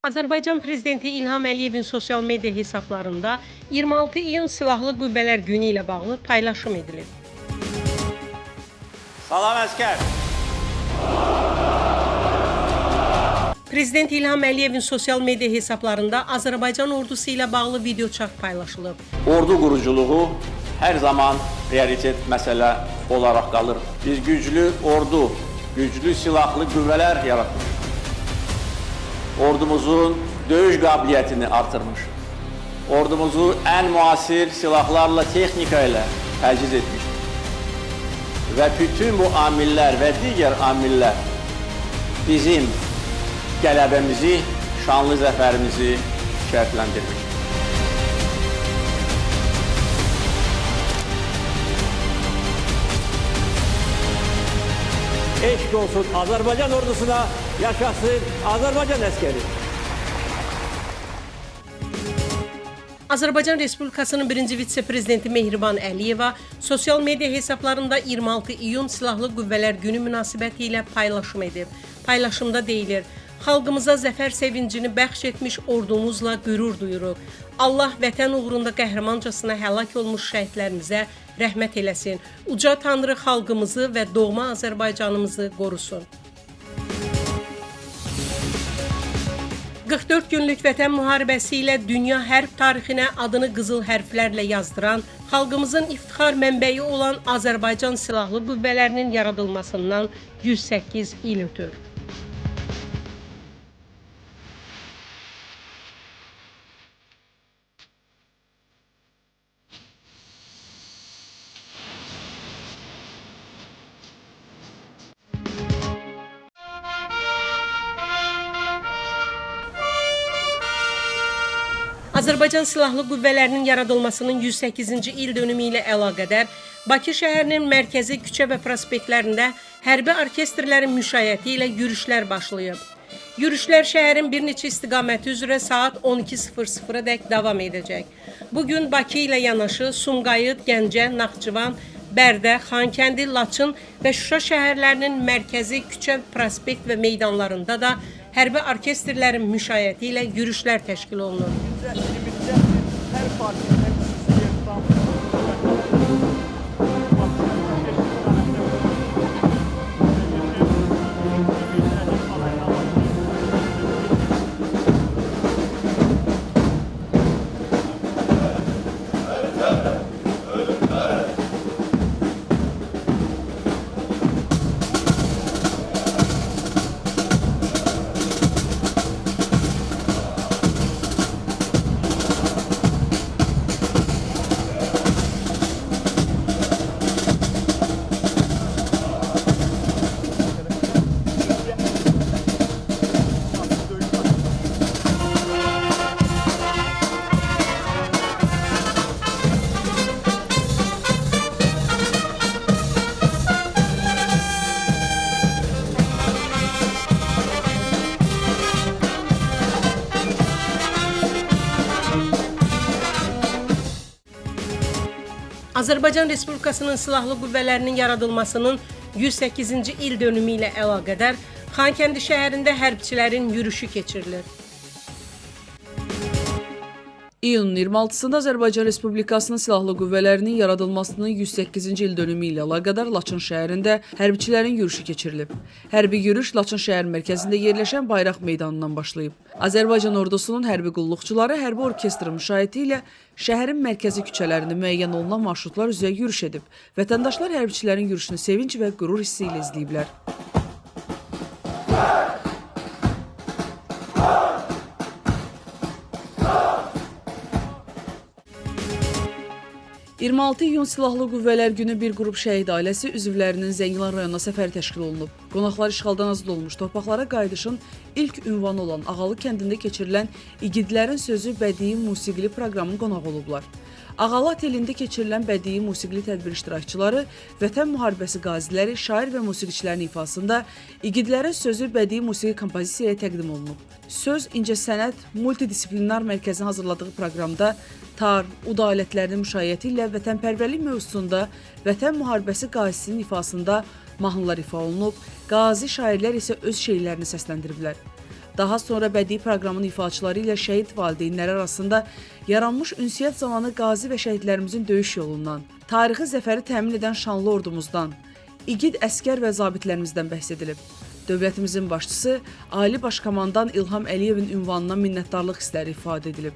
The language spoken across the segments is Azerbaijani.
Azərbaycan Prezidenti İlham Əliyevin sosial media hesablarında 26 iyun Silahlı Qüvvələr Günü ilə bağlı paylaşım edilib. Salam əskər. Prezident İlham Əliyevin sosial media hesablarında Azərbaycan ordusu ilə bağlı videoçarx paylaşılıb. Ordu quruculuğu hər zaman prioritet məsələ olaraq qalır. Biz güclü ordu, güclü silahlı qüvvələr yaratmışıq. Ordumuzun döyüş qabiliyyətini artırmış. Ordumuzu ən müasir silahlarla, texnika ilə təchiz etmiş. Və bütün bu amillər və digər amillər bizim qələbəmizi, şanlı zəfərimizi şərtləndirmiş. Eşq olsun Azərbaycan ordusuna, yaşasın Azərbaycan əskəri. Azərbaycan Respublikasının birinci vitse-prezidenti Mehriban Əliyeva sosial media hesablarında 26 iyun Silahlı Qüvvələr Günü münasibəti ilə paylaşım edib. Paylaşımda deyilir: xalqımıza zəfər sevincini bəxş etmiş ordumuzla qürur duyuruq. Allah vətən uğrunda qəhrəmancasına həlak olmuş şəhidlərimizə rəhmət eləsin. Uca Tanrı xalqımızı və doğma Azərbaycanımızı qorusun. 44 günlük vətən müharibəsi ilə dünya hərb tarixinə adını qızıl hərflərlə yazdıran, xalqımızın iftixar mənbəyi olan Azərbaycan Silahlı Qüvvələrinin yaradılmasından 108 il ötür. Azərbaycan Silahlı Qüvvələrinin yaradılmasının 108-ci il dönümü ilə əlaqədar Bakı şəhərinin mərkəzi küçə və prospektlərində hərbi orkestrlərin müşayiəti ilə yürüşlər başlayıb. Yürüşlər şəhərin bir neçə istiqaməti üzrə saat 12:00-a dək davam edəcək. Bugün Bakı ilə yanaşı Sumqayıt, Gəncə, Naxçıvan, Bərdə, Xankəndi, Laçın və Şuşa şəhərlərinin mərkəzi küçə, prospekt və meydanlarında da hərbi orkestrlərin müşayiəti ilə yürüşlər təşkil olunur. Hər partinin Azərbaycan Respublikasının Silahlı Qüvvələrinin yaradılmasının 108-ci il dönümü ilə əlaqədar Xankəndi şəhərində hərbçilərin yürüşü keçirilir. İyunun 26-sında Azərbaycan Respublikasının Silahlı Qüvvələrinin yaradılmasının 108-ci il dönümü ilə əlaqədar Laçın şəhərində hərbçilərin yürüşü keçirilib. Hərbi yürüş Laçın şəhər mərkəzində yerləşən Bayraq meydanından başlayıb. Azərbaycan ordusunun hərbi qulluqçuları hərbi orkestr müşayiəti ilə şəhərin mərkəzi küçələrində müəyyən olunan marşrutlar üzrə yürüş edib. Vətəndaşlar hərbçilərin yürüşünü sevinç və qürur hissi ilə izləyiblər. 26 iyun Silahlı Qüvvələr Günü bir qrup şəhid ailəsi üzvlərinin Zəngilan rayonuna səfəri təşkil olunub. Qonaqlar işğaldan azad olmuş torpaqlara qayıdışın ilk ünvanı olan Ağalı kəndində keçirilən İgidlərin Sözü bədii musiqili proqramın qonağı olublar. Ağalı otelində keçirilən bədii musiqili tədbir iştirakçıları Vətən müharibəsi qaziləri, şair və musiqiçilərin ifasında İgidlərin Sözü bədii musiqi kompozisiyaya təqdim olunub. Söz İncəsənət multidisiplinar mərkəzinin hazırladığı proqramda tar, ud alətlərinin müşayiəti ilə vətənpərvərlik mövzusunda Vətən müharibəsi qazisinin ifasında mahnılar ifa olunub, qazi şairlər isə öz şeirlərini səsləndiriblər. Daha sonra bədii proqramın ifaçıları ilə şəhid valideynləri arasında yaranmış ünsiyyət zamanı qazi və şəhidlərimizin döyüş yolundan, tarixi zəfəri təmin edən şanlı ordumuzdan, igid əskər və zabitlərimizdən bəhs edilib. Dövlətimizin başçısı Ali Başkomandan İlham Əliyevin ünvanına minnətdarlıq hissləri ifadə edilib.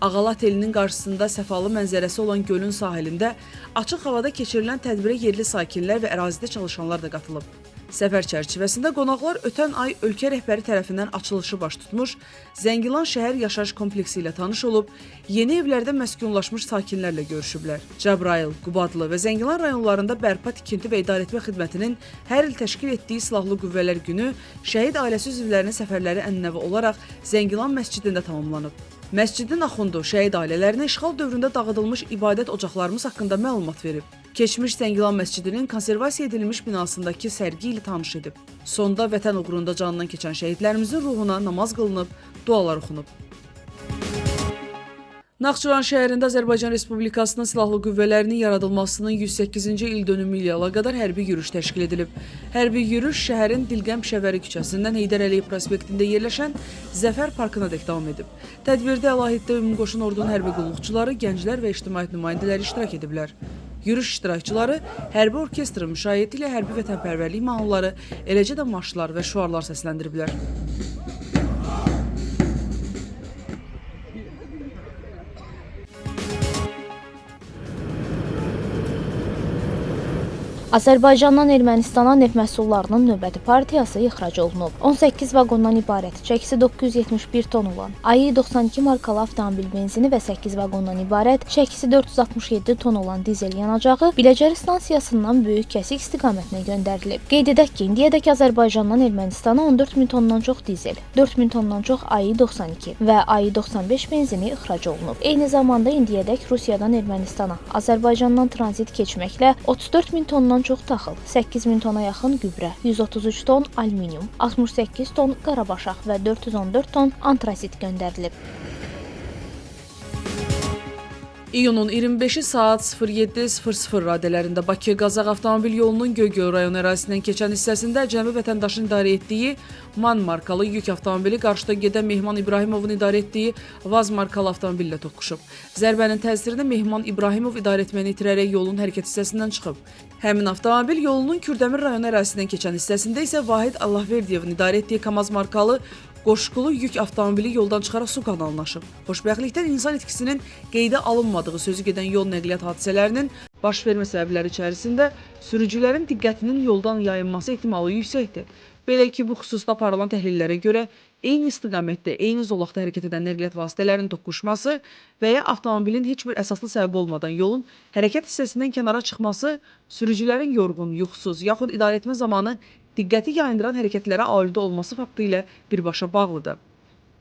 Ağalat elinin qarşısında səfalı mənzərəsi olan gölün sahilində açıq havada keçirilən tədbirə yerli sakinlər və ərazidə çalışanlar da qatılıb. Səfər çərçivəsində qonaqlar ötən ay ölkə rəhbəri tərəfindən açılışı baş tutmuş, Zəngilan şəhər yaşayış kompleksi ilə tanış olub, yeni evlərdə məskunlaşmış sakinlərlə görüşüblər. Cəbrayıl, Qubadlı və Zəngilan rayonlarında bərpa, tikinti və idarəetmə xidmətinin hər il təşkil etdiyi Silahlı Qüvvələr Günü şəhid ailəsi üzvlərinin səfərləri ənənəvi olaraq Zəngilan məscidində tamamlanıb. Məscidin axundu şəhid ailələrinə işğal dövründə dağıdılmış ibadət ocaqlarımız haqqında məlumat verib. Keçmiş Zəngilan məscidinin konservasiya edilmiş binasındakı sərgi ilə tanış edib. Sonda vətən uğrunda canından keçən şəhidlərimizin ruhuna namaz qılınıb, dualar oxunub. Naxçıvan şəhərində Azərbaycan Respublikasının Silahlı Qüvvələrinin yaradılmasının 108-ci il dönümü ilə əlaqədar hərbi yürüş təşkil edilib. Hərbi yürüş şəhərin Dilqəm Şəvəri küçəsindən Heydər Əliyev prospektində yerləşən Zəfər parkına dək davam edib. Tədbirdə əlahiddə ümumqoşun ordunun hərbi qulluqçuları, gənclər və ictimaiyyət nümayəndələri iştirak ediblər. Yürüş iştirakçıları hərbi orkestrin müşayiəti ilə hərbi vətənpərvərlik mahnıları, eləcə də marşlar və şüarlar səsləndiriblər. Azərbaycandan Ermənistana neft məhsullarının növbəti partiyası ixrac olunub. 18 vaqondan ibarət, çəkisi 971 ton olan AI-92 markalı avtomobil benzini və 8 vaqondan ibarət, çəkisi 467 ton olan dizel yanacağı Biləcəri stansiyasından Böyük Kəsik istiqamətinə göndərilib. Qeyd edək ki, indiyədək Azərbaycandan Ermənistana 14 min tondan çox dizel, 4 min tondan çox AI-92 və AI-95 benzini ixrac olunub. Eyni zamanda indiyədək Rusiyadan Ermənistana, Azərbaycandan tranzit keçməklə 34 min tondan çox taxıl, 8 min tona yaxın gübrə, 133 ton alüminium, 68 ton qarabaşaq və 414 ton antrazit göndərilib. İyunun 25-i saat 07:00 radələrində Bakı-Qazax avtomobil yolunun Göygöl rayonu ərazisindən keçən hissəsində əcnəbi vətəndaşın idarə etdiyi MAN markalı yük avtomobili qarşıda gedən Mehman İbrahimovun idarə etdiyi VAZ markalı avtomobillə toqquşub. Zərbənin təsirində Mehman İbrahimov idarəetməni itirərək yolun hərəkət hissəsindən çıxıb. Həmin avtomobil yolunun Kürdəmir rayonu ərazisindən keçən hissəsində isə Vahid Allahverdiyevin idarə etdiyi KAMAZ markalı qoşqulu yük avtomobili yoldan çıxaraq su kanalına aşıb. Xoşbəxtlikdən insan itkisinin qeydə alınmadığı sözü gedən yol nəqliyyat hadisələrinin baş vermə səbəbləri içərisində sürücülərin diqqətinin yoldan yayınması ehtimalı yüksəkdir. Belə ki, bu xüsusda aparılan təhlillərə görə eyni istiqamətdə, eyni zolaqda hərəkət edən nəqliyyat vasitələrinin toqquşması və ya avtomobilin heç bir əsaslı səbəb olmadan yolun hərəkət hissəsindən kənara çıxması sürücülərin yorğun, yuxusuz yaxud idarəetmə zamanı diqqəti yayındıran hərəkətlərə aludə olması faktı ilə birbaşa bağlıdır.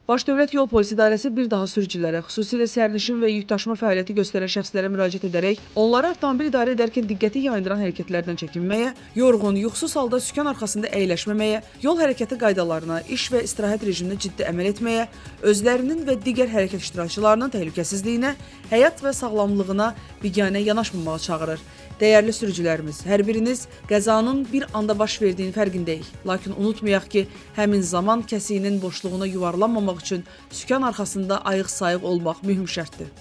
Baş Dövlət Yol Polisi İdarəsi bir daha sürücülərə, xüsusilə sərnişin və yükdaşıma fəaliyyəti göstərən şəxslərə müraciət edərək, onları avtomobil idarə edərkən diqqəti yayındıran hərəkətlərdən çəkinməyə, yorğun, yuxusuz halda sükan arxasında əyləşməməyə, yol hərəkəti qaydalarına, iş və istirahət rejiminə ciddi əməl etməyə, özlərinin və digər hərəkət iştirakçılarının təhlükəsizliyinə, həyat və sağlamlığına biganə yanaşmamağa çağırır. Dəyərli sürücülərimiz, hər biriniz qəzanın bir anda baş verdiyinin fərqindəyik. Lakin unutmayaq ki, həmin zaman kəsiyinin boşluğuna yuvarlanmamaq üçün sükan arxasında ayıq-sayıq olmaq mühüm şərtdir.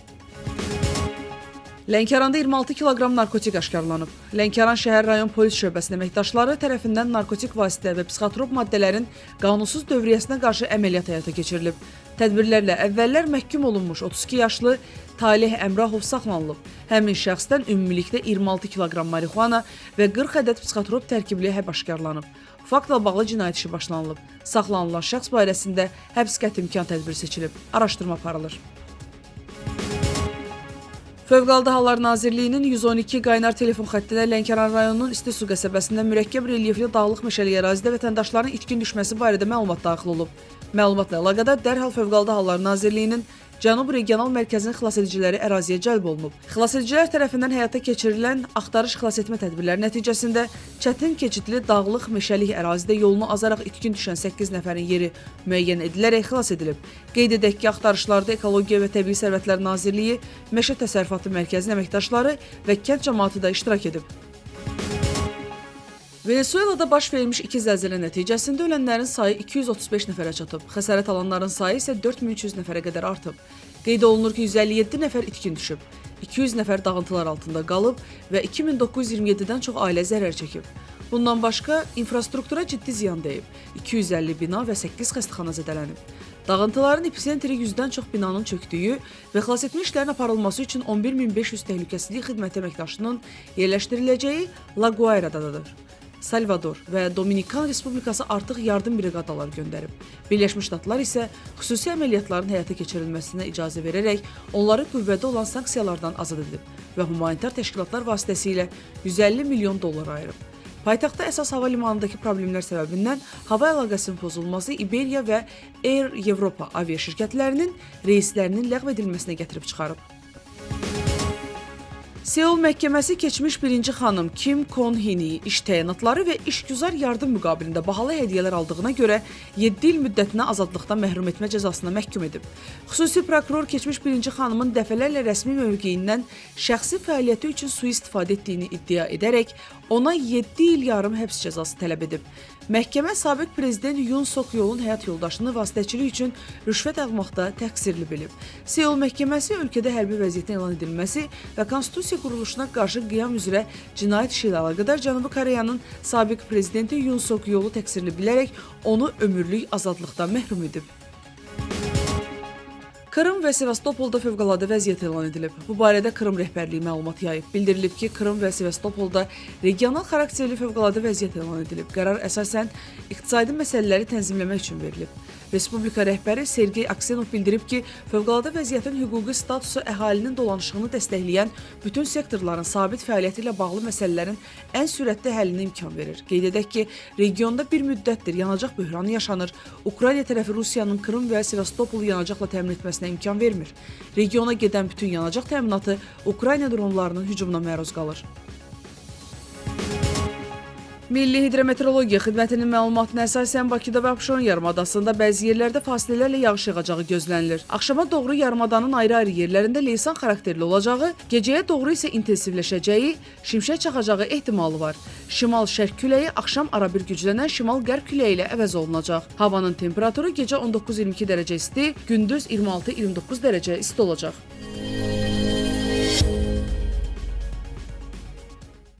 Lənkəranda 26 kiloqram narkotik aşkarlanıb. Lənkəran şəhər rayon polis şöbəsinin əməkdaşları tərəfindən narkotik vasitə və psixotrop maddələrin qanunsuz dövriyyəsinə qarşı əməliyyat həyata keçirilib. Tədbirlərlə əvvəllər məhkum olunmuş 32 yaşlı Talih Əmrahov saxlanılıb. Həmin şəxsdən ümumilikdə 26 kiloqram marixuana və 40 ədəd psixotrop tərkibli həb aşkarlanıb. Faktla bağlı cinayət işi başlanılıb. Saxlanılan şəxs barəsində həbs qəti imkan tədbiri seçilib. Araşdırma aparılır. Fövqəladə Hallar Nazirliyinin 112 qaynar telefon xəttinə Lənkəran rayonunun İstisu qəsəbəsində mürəkkəb relyefli dağlıq meşəli ərazidə vətəndaşların itkin düşməsi barədə məlumat daxil olub. Məlumatla əlaqədar dərhal Fövqəladə Hallar Nazirliyinin Cənub Regional Mərkəzinin xilasediciləri əraziyə cəlb olunub. Xilasedicilər tərəfindən həyata keçirilən axtarış xilasetmə tədbirləri nəticəsində çətin keçidli dağlıq meşəlik ərazidə yolunu azaraq itkin düşən 8 nəfərin yeri müəyyən edilərək xilas edilib. Qeyd edək ki, axtarışlarda Ekologiya və Təbii Sərvətlər Nazirliyi, Meşə Təsərrüfatı Mərkəzinin əməkdaşları və kənd cəmaatı da iştirak edib. Venezuelada baş vermiş iki zəlzələ nəticəsində ölənlərin sayı 235 nəfərə çatıb. Xəsarət alanların sayı isə 4300 nəfərə qədər artıb. Qeyd olunur ki, 157 nəfər itkin düşüb. 200 nəfər dağıntılar altında qalıb və 2927-dən çox ailə zərər çəkib. Bundan başqa, infrastruktura ciddi ziyan dəyib. 250 bina və 8 xəstəxana zədələnib. Dağıntıların epicentri 100-dən çox binanın çökdüyü və xilasetmə işlərinin aparılması üçün 11500 təhlükəsizlik xidməti əməkdaşının yerləşdiriləcəyi La Guaira'dadır. Salvador və Dominikan Respublikası artıq yardım briqadalar göndərib. Birləşmiş Ştatlar isə xüsusi əməliyyatların həyata keçirilməsinə icazə verərək onları qüvvədə olan sanksiyalardan azad edib və humanitar təşkilatlar vasitəsilə 150 milyon dollar ayırıb. Paytaxtda əsas hava limanındakı problemlər səbəbindən hava əlaqəsinin pozulması İberiya və Air Europa aviaşirkətlərinin reyslərinin ləğv edilməsinə gətirib çıxarıb. Seul məhkəməsi keçmiş birinci xanım Kim Kon Hini iş təyinatları və işgüzar yardım müqabilində bahalı hədiyyələr aldığına görə 7 il müddətinə azadlıqdan məhrum etmə cəzasına məhkum edib. Xüsusi prokuror keçmiş birinci xanımın dəfələrlə rəsmi mövqeyindən şəxsi fəaliyyəti üçün sui-istifadə etdiyini iddia edərək ona 7 il yarım həbs cəzası tələb edib. Məhkəmə sabiq prezident Yoon Suk Yeol'un həyat yoldaşını vasitəçilik üçün rüşvət almaqda təqsirli bilib. Seul məhkəməsi ölkədə hərbi vəziyyətin elan edilməsi və konstitusiya quruluşuna qarşı qiyam üzrə cinayət işi ilə əlaqədar Cənubi Koreyanın sabiq prezidenti Yoon Suk Yeol'u təqsirli bilərək onu ömürlük azadlıqdan məhrum edib. Krım və Sevastopolda fövqəladə vəziyyət elan edilib. Bu barədə Krım rəhbərliyi məlumat yayıb. Bildirilib ki, Krım və Sevastopolda regional xarakterli fövqəladə vəziyyət elan edilib. Qərar əsasən iqtisadi məsələləri tənzimləmək üçün verilib. Respublika rəhbəri Sergey Aksenov bildirib ki, fövqəladə vəziyyətin hüquqi statusu əhalinin dolanışığını dəstəkləyən bütün sektorların sabit fəaliyyəti ilə bağlı məsələlərin ən sürətli həllinə imkan verir. Qeyd edək ki, regionda bir müddətdir yanacaq böhranı yaşanır. Ukrayna tərəfi Rusiyanın Krım və Sevastopolu yanacaqla təmin etməsinə imkan vermir. Regiona gedən bütün yanacaq təminatı Ukrayna dronlarının hücumuna məruz qalır. Milli Hidrometeorologiya Xidmətinin məlumatına əsasən Bakıda və Abşeron yarımadasında bəzi yerlərdə fasilələrlə yağış yağacağı gözlənilir. Axşama doğru yarımadanın ayrı-ayrı yerlərində leysan xarakterli olacağı, gecəyə doğru isə intensivləşəcəyi, şimşək çaxacağı ehtimalı var. Şimal-şərq küləyi axşam arabir güclənən şimal-qərb küləyi ilə əvəz olunacaq. Havanın temperaturu gecə 19-22 dərəcə isti, gündüz 26-29 dərəcə isti olacaq.